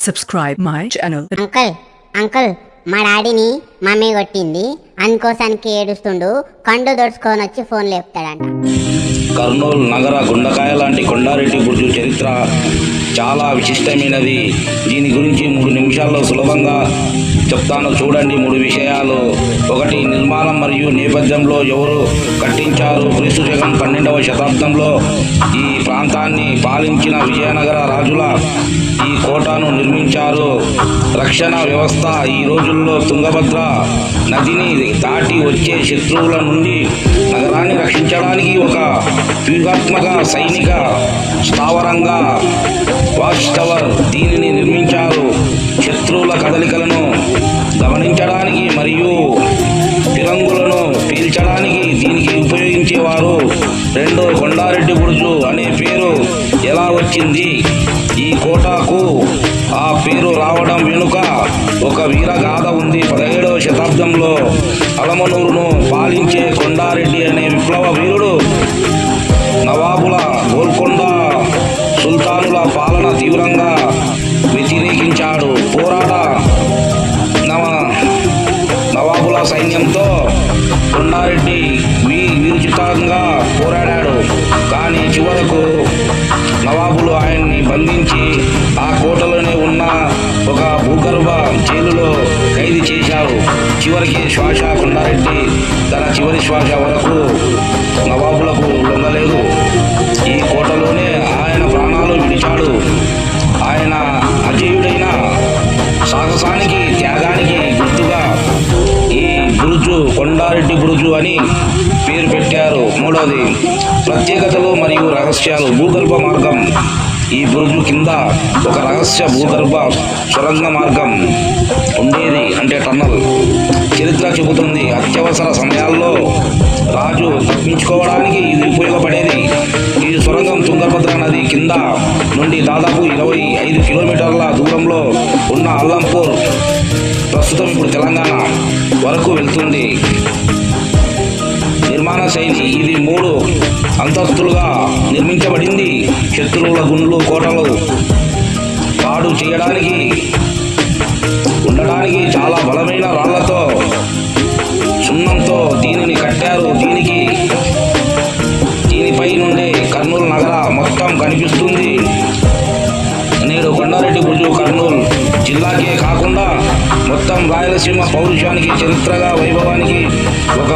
subscribe my channel. Uncle మా డాడీని mummy కొట్టింది అందుకోసానికి ఏడుస్తుండు కండు దొడుచుకొని వచ్చి ఫోన్ లేపుతాడంట. కర్నూలు నగర గుండకాయ లాంటి కొండారెడ్డి బుర్జు చరిత్ర చాలా విశిష్టమైనది. దీని గురించి 3 నిమిషాల్లో సులభంగా చెప్తాను, చూడండి. 3 విషయాలు. 1. నిర్మాణం మరియు నేపథ్యంలో ఎవరు కట్టించారు? క్రీస్తుశకం 12వ శతాబ్దంలో ఈ ప్రాంతాన్ని పాలించిన విజయనగర రాజుల ఈ కోటను నిర్మించారు. రక్షణ వ్యవస్థ. ఈ రోజుల్లో తుంగభద్ర నదిని దాటి వచ్చే శత్రువుల నుండి నగరాన్ని రక్షించడానికి ఒక వ్యూహాత్మక సైనిక స్థావరంగా వాచ్ టవర్ దీనిని నిర్మించారు. శత్రువుల కదలికలను గమనించడానికి మరియు ఫిరంగులను పీల్చడానికి దీనికి ఉపయోగించేవారు. 2. కొండారెడ్డి బుర్జు అనే పేరు ఎలా వచ్చింది? ఈ కోటకు ఆ పేరు రావడం వెనుక ఒక వీరగాథ ఉంది. 17వ శతాబ్దంలో అలమనూరును పాలించే కొండారెడ్డి అనే విప్లవ వీరుడు నవాబుల గోల్కొండ సుల్తానుల పాలన తీవ్రంగా వ్యతిరేకించాడు. పోరాట నవాబుల సైన్యంతో కొండారెడ్డి వీరుచితంగా పోరాడాడు. కానీ చివరకు నవాబులు ఆయన్ని బంధించి ఆ కోటలోనే ఉన్న ఒక భూగర్భ జైలులో ఖైదు చేశారు. చివరికి శ్వాస కొండారెడ్డి తన చివరి శ్వాస వరకు నవాబులకు లొంగలేదు. ఈ కోటలోనే ఆయన ప్రాణాలు విడిచాడు. ఆయన అజేయుడైన సాహసానికి త్యాగానికి గుర్తుగా ఈ బురుజు కొండారెడ్డి బురుజు అని పేరు పెట్టారు. 3వది ప్రత్యేకతలు మరియు రహస్యాలు. భూగర్భ మార్గం. ఈ బురుజు కింద ఒక రహస్య భూగర్భ సొరంగ మార్గం ఉండేది, అంటే టన్నల్. చరిత్ర చెబుతుంది అత్యవసర సమయాల్లో రాజు తప్పించుకోవడానికి ఇది ఉపయోగపడేది. ఈ సొరంగం తుంగభద్ర నది కింద నుండి దాదాపు 25 కిలోమీటర్ల దూరంలో ఉన్న అల్లంపూర్, ప్రస్తుతం ఇప్పుడు తెలంగాణ వరకు వెళ్తుంది. నిర్మాణ శైలి. ఇది 3 అంతస్తులుగా నిర్మించబడింది. శత్రువుల గుండ్లు కోటలు పాడు చేయడానికి ఉండడానికి చాలా బలమైన రాళ్లతో సున్నంతో దీనిని కట్టారు. దీనిపై నుండి కర్నూలు నగర మొత్తం కనిపిస్తుంది. నేడు కొండారెడ్డి బుర్జు కర్నూలు జిల్లాకే కాకుండా మొత్తం రాయలసీమ పౌరుషానికి, చరిత్రగా వైభవానికి ఒక